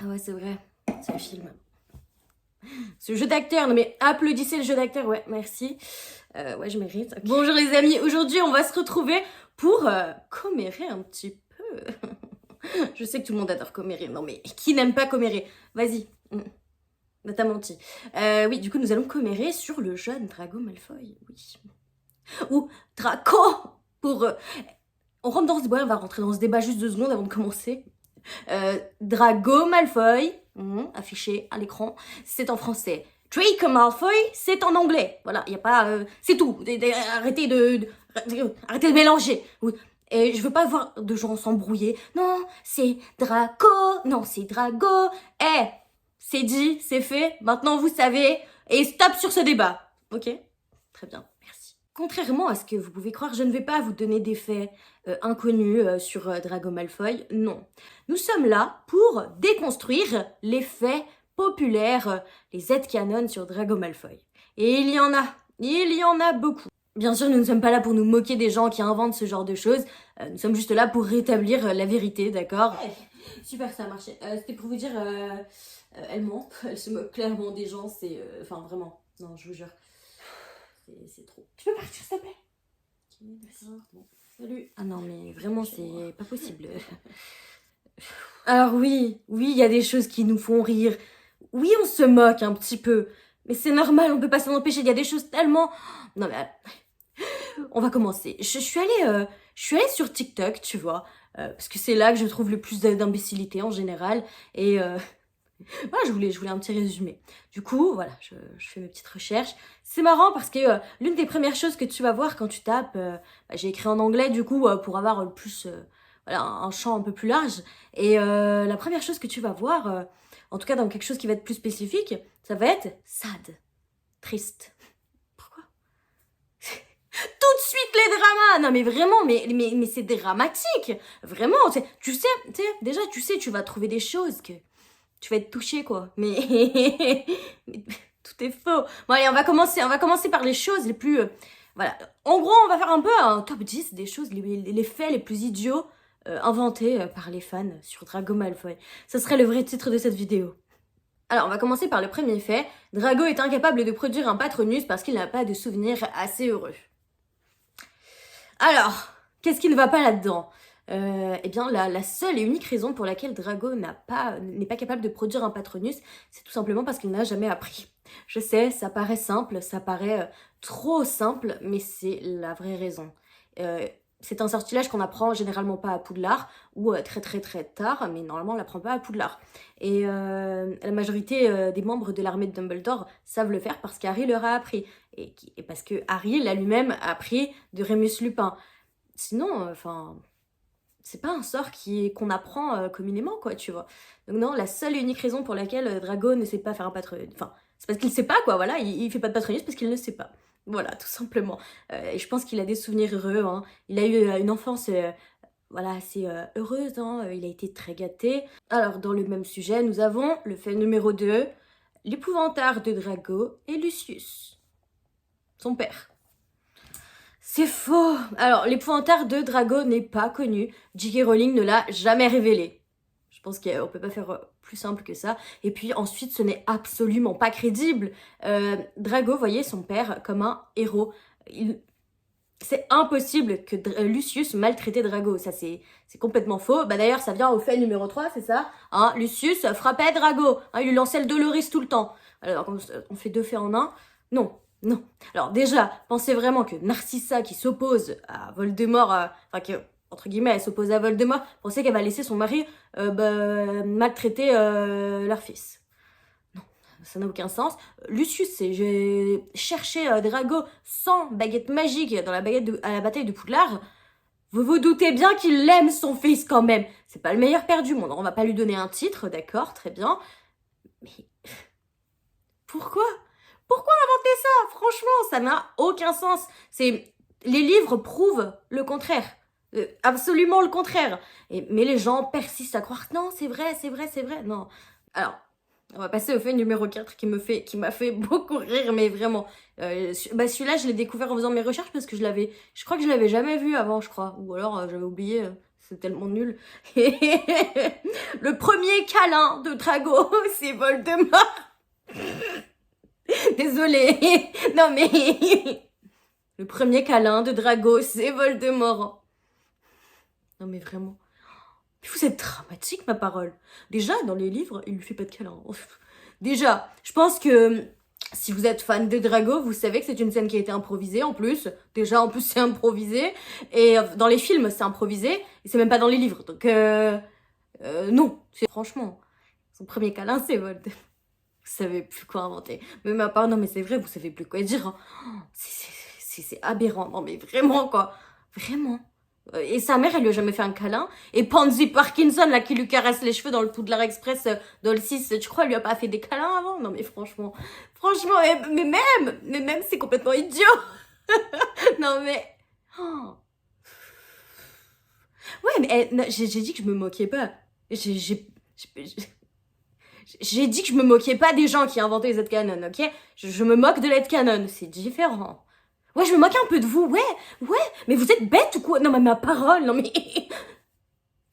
Ah ouais, c'est vrai, c'est le film. Ce jeu d'acteur, non mais applaudissez le jeu d'acteur, ouais, merci. Ouais, je mérite. Okay. Bonjour les amis, aujourd'hui on va se retrouver pour commérer un petit peu. Je sais que tout le monde adore commérer, non mais qui n'aime pas commérer? Vas-y. Bah, t'as menti. Oui, du coup nous allons commérer sur le jeune Drago Malfoy, oui. Ou Draco pour... on rentre dans ce débat, on va rentrer dans ce débat juste 2 secondes avant de commencer. Drago Malfoy, affiché à l'écran, c'est en français. Draco Malfoy, c'est en anglais. Voilà, il y a pas... c'est tout. Arrêtez arrêtez de mélanger. Et je veux pas voir de gens s'embrouiller. Non, c'est Draco. Non, c'est Drago. C'est dit, c'est fait. Maintenant, vous savez. Et stop sur ce débat. Ok? Très bien, merci. Contrairement à ce que vous pouvez croire, je ne vais pas vous donner des faits inconnus sur Drago Malfoy. Non. Nous sommes là pour déconstruire les faits populaires, les headcanons sur Drago Malfoy. Et il y en a beaucoup. Bien sûr, nous ne sommes pas là pour nous moquer des gens qui inventent ce genre de choses. Nous sommes juste là pour rétablir la vérité, d'accord? Hey, super, ça a marché. C'était pour vous dire, elle ment, elle se moque clairement des gens, c'est... Enfin, vraiment, non, je vous jure. C'est trop. Tu peux partir, s'il te plaît? Bon. Salut. Ah non, mais vraiment, c'est pas possible. Alors oui, il y a des choses qui nous font rire. Oui, on se moque un petit peu. Mais c'est normal, on peut pas s'en empêcher. Il y a des choses tellement... Non mais... On va commencer. Je suis allée sur TikTok, tu vois. Parce que c'est là que je trouve le plus d'imbécilité en général. Et... voilà, je voulais un petit résumé. Du coup, voilà, je fais mes petites recherches. C'est marrant parce que l'une des premières choses que tu vas voir quand tu tapes... j'ai écrit en anglais, du coup, pour avoir le plus... voilà, un champ un peu plus large. Et la première chose que tu vas voir, en tout cas dans quelque chose qui va être plus spécifique, ça va être sad. Triste. Pourquoi? Tout de suite les dramas! Non mais vraiment, mais c'est dramatique! Vraiment, tu sais, déjà tu sais, tu vas trouver des choses que... Tu vas être touché quoi. Mais tout est faux. Bon allez, on va commencer par les choses les plus... voilà. En gros, on va faire un peu un top 10 des choses, les faits les plus idiots inventés par les fans sur Drago Malfoy. Ce serait le vrai titre de cette vidéo. Alors, on va commencer par le premier fait. Drago est incapable de produire un Patronus parce qu'il n'a pas de souvenirs assez heureux. Alors, qu'est-ce qui ne va pas là-dedans? Eh bien, la seule et unique raison pour laquelle Drago n'est pas capable de produire un Patronus, c'est tout simplement parce qu'il n'a jamais appris. Je sais, ça paraît simple, ça paraît trop simple, mais c'est la vraie raison. C'est un sortilège qu'on apprend généralement pas à Poudlard, ou très très très tard, mais normalement on l'apprend pas à Poudlard. Et la majorité des membres de l'armée de Dumbledore savent le faire parce qu'Harry leur a appris. Et parce que Harry l'a lui-même appris de Remus Lupin. Sinon, enfin... c'est pas un sort qu'on apprend communément, quoi, tu vois. Donc non, la seule et unique raison pour laquelle Drago ne sait pas faire un Patronus... Enfin, c'est parce qu'il sait pas, quoi, voilà, il fait pas de Patronus parce qu'il ne sait pas. Voilà, tout simplement. Et je pense qu'il a des souvenirs heureux, hein. Il a eu une enfance... voilà, assez heureuse, hein. Il a été très gâté. Alors, dans le même sujet, nous avons le fait numéro 2, l'épouvantard de Drago et Lucius, son père. C'est faux. Alors, l'épouvantard de Drago n'est pas connu. J.K. Rowling ne l'a jamais révélé. Je pense qu'on peut pas faire plus simple que ça. Et puis ensuite, ce n'est absolument pas crédible. Drago voyait son père comme un héros. C'est impossible que Lucius maltraitait Drago. Ça, c'est complètement faux. Bah d'ailleurs, ça vient au fait numéro 3, c'est ça, hein. Lucius frappait Drago. Hein, il lui lançait le Doloris tout le temps. Alors, on fait 2 faits en un. Non. Non. Alors déjà, pensez vraiment que Narcissa qui s'oppose à Voldemort, enfin que, entre guillemets, elle s'oppose à Voldemort, pensez qu'elle va laisser son mari maltraiter leur fils. Non, ça n'a aucun sens. Lucius, j'ai cherché Drago sans baguette magique à la bataille de Poudlard. Vous vous doutez bien qu'il aime son fils quand même. C'est pas le meilleur père du monde. On va pas lui donner un titre, d'accord, très bien. Mais pourquoi? Pourquoi inventer ça? Franchement, ça n'a aucun sens. Les livres prouvent le contraire. Absolument le contraire. Mais les gens persistent à croire, non, c'est vrai. Non. Alors, on va passer au fait numéro 4 qui m'a fait beaucoup rire, mais vraiment. Celui-là, je l'ai découvert en faisant mes recherches parce que je crois que je l'avais jamais vu avant, je crois. Ou alors, j'avais oublié. c'est tellement nul. Le premier câlin de Drago, c'est Voldemort. Désolée. Non mais... Le premier câlin de Drago, c'est Voldemort. Non mais vraiment. Vous êtes dramatique, ma parole. Déjà, dans les livres, il lui fait pas de câlin. Déjà, je pense que si vous êtes fan de Drago, vous savez que c'est une scène qui a été improvisée en plus. Déjà, en plus, c'est improvisé. Et dans les films, c'est improvisé. Et c'est même pas dans les livres. Donc, non. Franchement, son premier câlin, c'est Voldemort. Vous savez plus quoi inventer. Mais ma part, non, mais c'est vrai, vous savez plus quoi dire. Hein. C'est aberrant. Non, mais vraiment, quoi. Vraiment. Et sa mère, elle lui a jamais fait un câlin. Et Pansy Parkinson, là, qui lui caresse les cheveux dans le Poudlard Express, dans le 6, tu crois, elle lui a pas fait des câlins avant? Non, mais franchement, mais même, c'est complètement idiot. Non, mais... Oh. Ouais, mais j'ai dit que je me moquais pas. J'ai dit que je me moquais pas des gens qui inventaient les headcanons, ok? Je me moque de l'headcanon, c'est différent. Ouais, je me moque un peu de vous, ouais, mais vous êtes bête ou quoi? Non, mais ma parole, non, mais...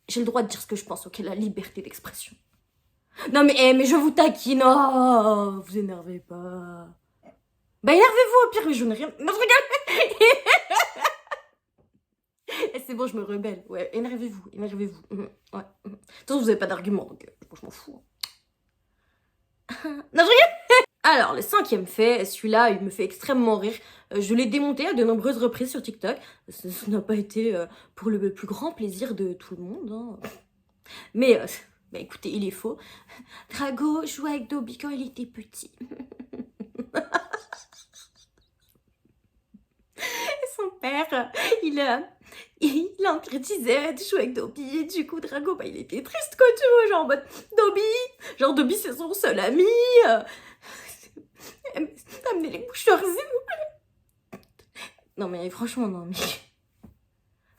J'ai le droit de dire ce que je pense, ok? La liberté d'expression. Non, mais je vous taquine, oh, vous énervez pas. Bah, énervez-vous, au pire, mais je n'ai rien... Non, je rigole. C'est bon, je me rebelle. Ouais, énervez-vous. Ouais. De toute façon, vous avez pas d'argument, donc je m'en fous. Non, je rigole. Alors, le 5e fait, celui-là, il me fait extrêmement rire. Je l'ai démonté à de nombreuses reprises sur TikTok. Ça n'a pas été pour le plus grand plaisir de tout le monde. Hein. Mais, bah écoutez, il est faux. Drago jouait avec Dobby quand il était petit. Et son père, il interdisait de jouer avec Dobby. Et du coup, Drago, bah, il était triste, quoi, tu vois. Genre en mode, Dobby, c'est son seul ami. Amenez les mouchoirs, s'il vous plaît. Non, mais franchement, non, mais...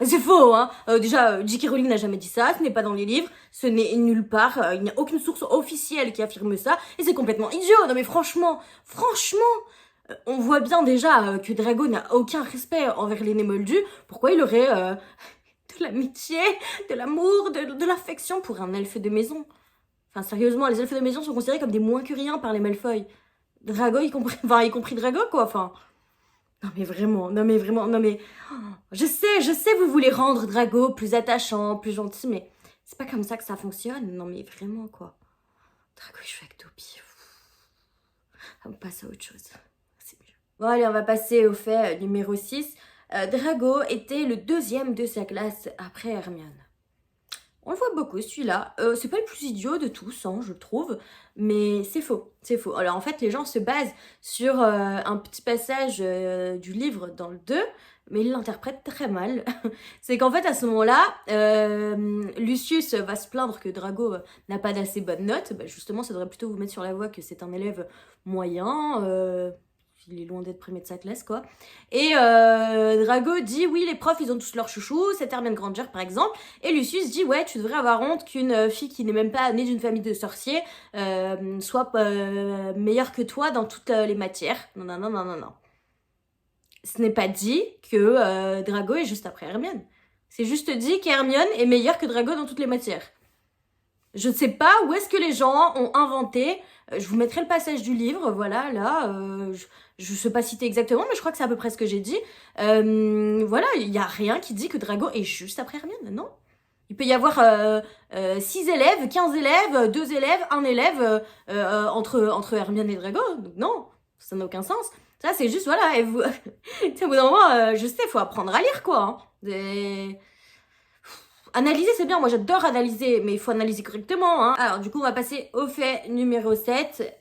C'est faux, hein. Déjà, J.K. Rowling n'a jamais dit ça, ce n'est pas dans les livres, ce n'est nulle part, il n'y a aucune source officielle qui affirme ça, et c'est complètement idiot. Non mais franchement, on voit bien déjà que Drago n'a aucun respect envers l'aîné moldu. Pourquoi il aurait de l'amitié, de l'amour, de l'affection pour un elfe de maison? Enfin, sérieusement, les elfes de maison sont considérés comme des moins que rien par les Malfoy. Drago, y compris Drago, quoi, enfin... Non mais vraiment, oh, je sais, vous voulez rendre Drago plus attachant, plus gentil, mais c'est pas comme ça que ça fonctionne. Non mais vraiment, quoi. Drago, il joue avec Dobby. On passe à autre chose. C'est mieux. Bon allez, on va passer au fait numéro 6. Drago était le 2e de sa classe après Hermione. On le voit beaucoup, celui-là. C'est pas le plus idiot de tous, hein, je trouve. Mais c'est faux. Alors en fait, les gens se basent sur un petit passage du livre dans le 2, mais ils l'interprètent très mal. C'est qu'en fait, à ce moment-là, Lucius va se plaindre que Drago n'a pas d'assez bonne note. Bah, justement, ça devrait plutôt vous mettre sur la voie que c'est un élève moyen. Il est loin d'être premier de sa classe, quoi. Et Drago dit, oui, les profs, ils ont tous leur chouchou, c'est Hermione Granger, par exemple. Et Lucius dit, ouais, tu devrais avoir honte qu'une fille qui n'est même pas née d'une famille de sorciers soit meilleure que toi dans toutes les matières. Non. Ce n'est pas dit que Drago est juste après Hermione. C'est juste dit qu'Hermione est meilleure que Drago dans toutes les matières. Je ne sais pas où est-ce que les gens ont inventé. Je vous mettrai le passage du livre, voilà, là. Je sais pas citer exactement, mais je crois que c'est à peu près ce que j'ai dit. Voilà, il n'y a rien qui dit que Drago est juste après Hermione, non. Il peut y avoir 6 élèves, 15 élèves, 2 élèves, 1 élève entre Hermione et Drago. Donc non, ça n'a aucun sens. Ça, c'est juste, voilà, et vous... au bout d'un moment, je sais, il faut apprendre à lire, quoi. Hein. Analyser, c'est bien, moi j'adore analyser, mais il faut analyser correctement. Hein. Alors du coup, on va passer au fait numéro 7.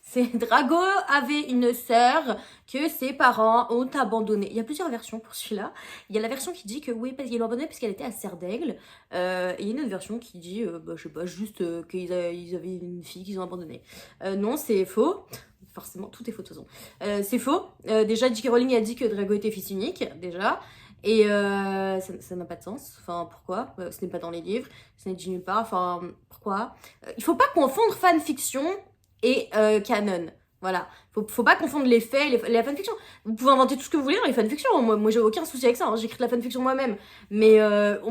C'est Drago avait une sœur que ses parents ont abandonnée. Il y a plusieurs versions pour celui-là. Il y a la version qui dit que oui, parce qu'ils l'ont abandonnée parce qu'elle était à Serre d'Aigle. Et il y a une autre version qui dit, je sais pas, juste qu'ils avaient une fille qu'ils ont abandonnée. Non, c'est faux. Forcément, tout est faux de toute façon. C'est faux. Déjà, J.K. Rowling a dit que Drago était fils unique, déjà. Et ça n'a pas de sens. Enfin, pourquoi ce n'est pas dans les livres, ce n'est dit nulle part. Enfin, pourquoi il faut pas confondre fanfiction et canon. Voilà, faut pas confondre les faits et la fanfiction. Vous pouvez inventer tout ce que vous voulez dans les fanfictions, moi j'ai aucun souci avec ça, hein. J'écris de la fanfiction moi-même. Mais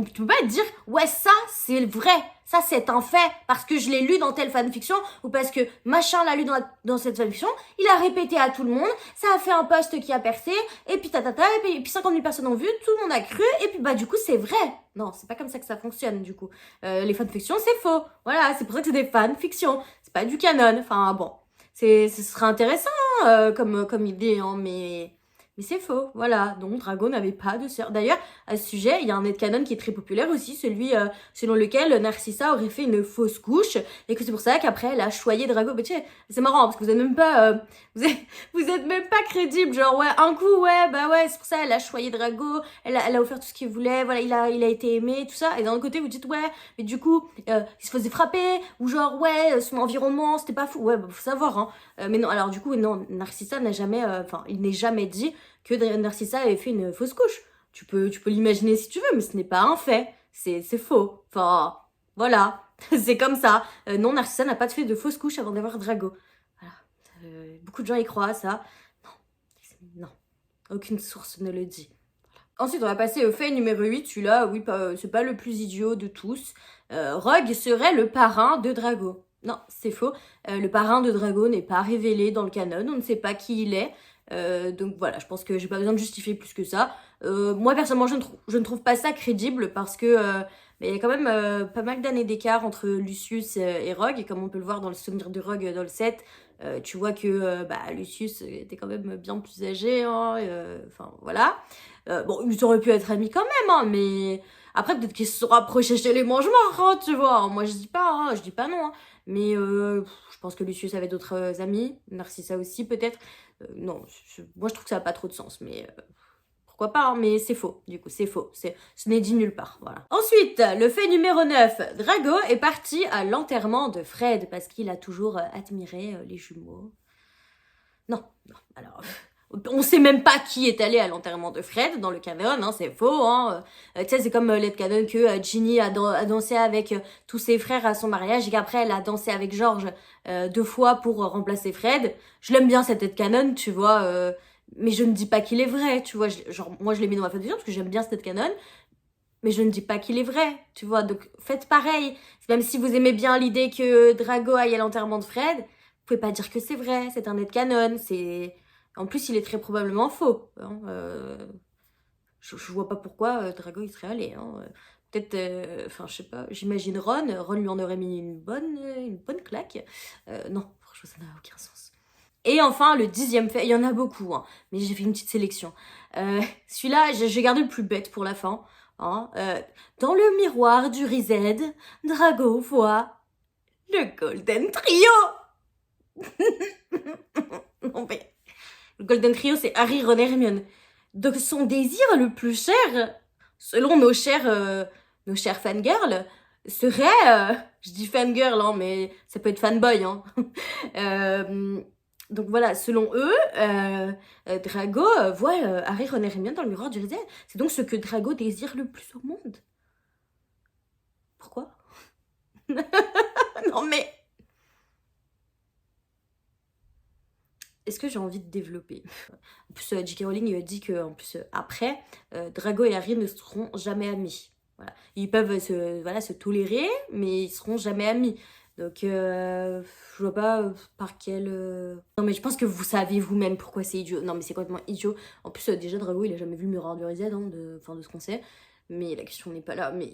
tu peux pas dire, ouais ça c'est vrai, ça c'est un fait, parce que je l'ai lu dans telle fanfiction, ou parce que machin l'a lu dans cette fanfiction, il a répété à tout le monde, ça a fait un post qui a percé, et puis tatata, et puis 50 000 personnes ont vu, tout le monde a cru, et puis bah du coup c'est vrai. Non, c'est pas comme ça que ça fonctionne du coup. Les fanfictions c'est faux, voilà, c'est pour ça que c'est des fanfictions, c'est pas du canon, enfin bon. Ce serait intéressant comme idée, hein, mais c'est faux, voilà. Donc Drago n'avait pas de sœur. D'ailleurs, à ce sujet, il y a un headcanon qui est très populaire aussi, celui selon lequel Narcissa aurait fait une fausse couche, et que c'est pour ça qu'après elle a choyé Drago. Mais tu sais, c'est marrant, parce que vous êtes même pas... vous êtes même pas crédible, genre ouais, un coup, ouais, bah ouais, c'est pour ça elle a choyé Drago, elle a offert tout ce qu'il voulait, voilà, il a été aimé, tout ça. Et d'un autre côté, vous dites, ouais, mais du coup, il se faisait frapper, ou genre, ouais, son environnement, c'était pas fou. Ouais, bah faut savoir, hein. Mais non, alors du coup, non, Narcissa n'a jamais... Enfin, il n'est jamais dit que Narcissa avait fait une fausse couche. Tu peux l'imaginer si tu veux, mais ce n'est pas un fait. C'est faux. Enfin, voilà. C'est comme ça. Non, Narcissa n'a pas fait de fausse couche avant d'avoir Drago. Voilà. Beaucoup de gens y croient, ça. Non. Non. Aucune source ne le dit. Ensuite, on va passer au fait numéro 8. Celui-là, oui, c'est pas le plus idiot de tous. Rogue serait le parrain de Drago. Non, c'est faux. Le parrain de Drago n'est pas révélé dans le canon. On ne sait pas qui il est. Donc voilà, je pense que j'ai pas besoin de justifier plus que ça. Moi, personnellement, je ne trouve pas ça crédible parce que il y a quand même pas mal d'années d'écart entre Lucius et Rogue. Et comme on peut le voir dans le souvenir de Rogue dans le 7, tu vois que Lucius était quand même bien plus âgé. Hein, enfin, voilà. Bon, ils auraient pu être amis quand même, hein, mais après, peut-être qu'ils se sont rapprochés chez les mange-morts, hein, tu vois. Moi, je dis pas non, hein. Mais je pense que Lucius avait d'autres amis, Narcissa aussi, peut-être. Non, moi, je trouve que ça n'a pas trop de sens, mais pourquoi pas, hein, mais c'est faux, du coup, c'est faux. Ce n'est dit nulle part, voilà. Ensuite, le fait numéro 9, Drago est parti à l'enterrement de Fred, parce qu'il a toujours admiré les jumeaux. Non, alors... On sait même pas qui est allé à l'enterrement de Fred dans le canon, hein, c'est faux. Hein. Tu sais, c'est comme le canon que Ginny a dansé avec tous ses frères à son mariage et qu'après elle a dansé avec George 2 fois pour remplacer Fred. Je l'aime bien cet canon, tu vois, mais je ne dis pas qu'il est vrai, tu vois. Genre, moi je l'ai mis dans ma fanfiction parce que j'aime bien cet canon, mais je ne dis pas qu'il est vrai, tu vois. Donc faites pareil. Même si vous aimez bien l'idée que Drago aille à l'enterrement de Fred, vous pouvez pas dire que c'est vrai, c'est un canon, c'est... En plus, il est très probablement faux. Hein. Je vois pas pourquoi Drago il serait allé. Hein. Peut-être, enfin, je sais pas, j'imagine Ron lui en aurait mis une bonne claque. Non, franchement, ça n'a aucun sens. Et enfin, le 10e fait, il y en a beaucoup, hein, mais j'ai fait une petite sélection. Celui-là, j'ai gardé le plus bête pour la fin. Hein. Dans le miroir du Rized, Drago voit le Golden Trio. Non mais... Le Golden Trio, c'est Harry, Ron et Hermione. Donc son désir le plus cher, selon nos chers fangirls, serait... je dis fangirl, hein, mais ça peut être fanboy. Hein. Donc voilà, selon eux, Drago voit Harry, Ron et Hermione dans le miroir du Rizet. C'est donc ce que Drago désire le plus au monde. Pourquoi? Non mais... Est-ce que j'ai envie de développer? En plus, J.K. Rowling dit que, en plus, après, Drago et Harry ne seront jamais amis. Voilà. Ils peuvent se tolérer, mais ils seront jamais amis. Donc, je vois pas par quel... Non, mais je pense que vous savez vous-même pourquoi c'est idiot. Non, mais c'est complètement idiot. En plus, déjà, Drago, il a jamais vu le miroir du Rizet, hein, de ce qu'on sait. Mais la question n'est pas là, mais...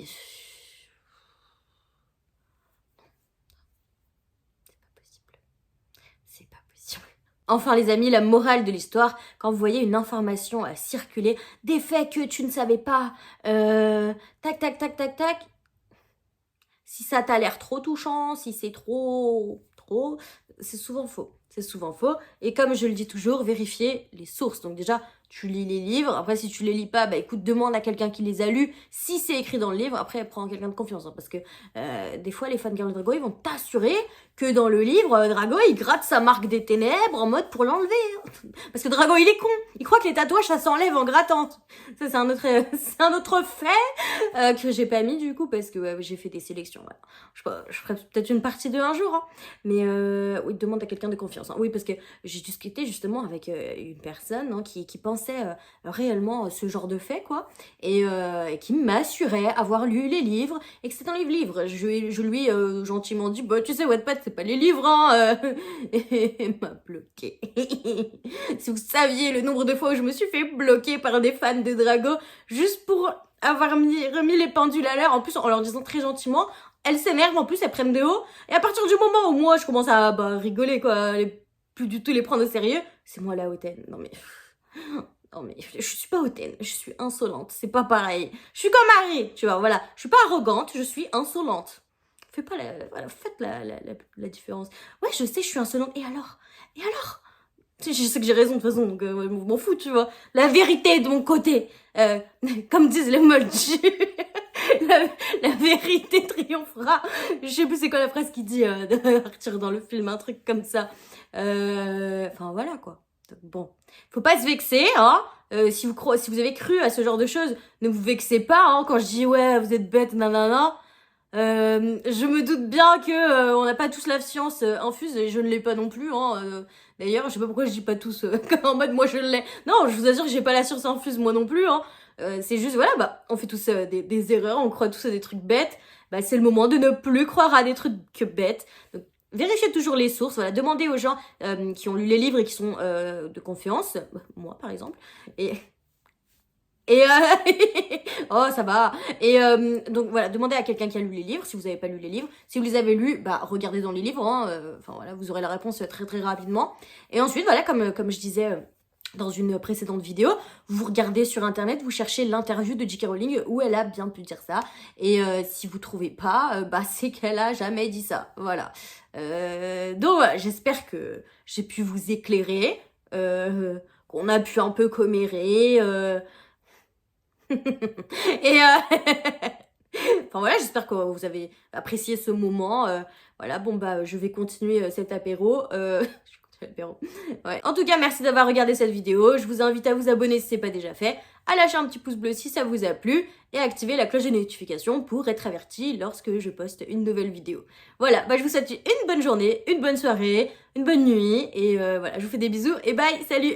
C'est pas possible. Enfin les amis, la morale de l'histoire, quand vous voyez une information circuler, des faits que tu ne savais pas, tac tac tac tac tac, si ça t'a l'air trop touchant, si c'est trop, c'est souvent faux. C'est souvent faux. Et comme je le dis toujours, vérifiez les sources. Donc déjà, tu lis les livres. Après, si tu les lis pas, bah écoute, demande à quelqu'un qui les a lus, si c'est écrit dans le livre. Après, prends quelqu'un de confiance, hein, parce que des fois, les fangirls de Drago, ils vont t'assurer que dans le livre, Drago, il gratte sa marque des ténèbres en mode pour l'enlever. Hein. Parce que Drago, il est con. Il croit que les tatouages, ça s'enlève en grattant. Ça, c'est un autre, c'est un autre fait que j'ai pas mis du coup, parce que ouais, j'ai fait des sélections. Voilà. Je sais pas, je ferai peut-être une partie de un jour. Hein. Mais oui, demande à quelqu'un de confiance. Hein. Oui, parce que j'ai discuté justement avec une personne hein, qui pensait réellement ce genre de fait, quoi. Et qui m'assurait avoir lu les livres et que c'était dans les livres. Je lui ai gentiment dit, bah tu sais, Wattpad, c'est pas les livres, hein. Et il m'a bloqué. Si vous saviez le nombre de fois où je me suis fait bloquer par des fans de Drago, juste pour avoir remis les pendules à l'heure, en plus en leur disant très gentiment, elles s'énervent, en plus elles prennent de haut, et à partir du moment où moi je commence à rigoler, quoi, plus du tout les prendre au sérieux, c'est moi la hautaine. Non mais je suis pas hautaine, je suis insolente, c'est pas pareil. Je suis comme Harry, tu vois, voilà. Je suis pas arrogante, je suis insolente. Faites la différence. Ouais, je sais, je suis insolente. Et alors? Et alors? Je sais que j'ai raison de toute façon, donc je m'en fous, tu vois. La vérité est de mon côté. Comme disent les Moldu. la vérité triomphera. Je sais plus c'est quoi la phrase qui dit de Arthur dans le film, un truc comme ça. Enfin voilà quoi. Donc, bon, faut pas se vexer, hein. Si vous avez cru à ce genre de choses, ne vous vexez pas, hein. Quand je dis ouais, vous êtes bête, nanana. Je me doute bien que on n'a pas tous la science infuse et je ne l'ai pas non plus. Hein, d'ailleurs, je sais pas pourquoi je dis pas tous en mode moi je l'ai. Non, je vous assure que j'ai pas la science infuse moi non plus. Hein. C'est juste voilà, bah on fait tous des erreurs, on croit tous à des trucs bêtes. Bah c'est le moment de ne plus croire à des trucs bêtes. Donc, vérifiez toujours les sources. Voilà, demandez aux gens qui ont lu les livres et qui sont de confiance, moi par exemple, et oh ça va. Et donc voilà, demandez à quelqu'un qui a lu les livres si vous n'avez pas lu les livres. Si vous les avez lus, bah regardez dans les livres. Hein, enfin voilà, vous aurez la réponse très très rapidement. Et ensuite voilà, comme je disais dans une précédente vidéo, vous regardez sur internet, vous cherchez l'interview de J.K. Rowling où elle a bien pu dire ça. Et si vous trouvez pas, bah c'est qu'elle a jamais dit ça. Voilà. Donc voilà, j'espère que j'ai pu vous éclairer, qu'on a pu un peu commérer. Et enfin voilà, j'espère que vous avez apprécié ce moment. Voilà, bon bah je vais continuer cet apéro. Je vais continuer l'apéro. Ouais. En tout cas, merci d'avoir regardé cette vidéo. Je vous invite à vous abonner si ce n'est pas déjà fait, à lâcher un petit pouce bleu si ça vous a plu et à activer la cloche de notification pour être averti lorsque je poste une nouvelle vidéo. Voilà, bah je vous souhaite une bonne journée, une bonne soirée, une bonne nuit et voilà, je vous fais des bisous et bye, salut.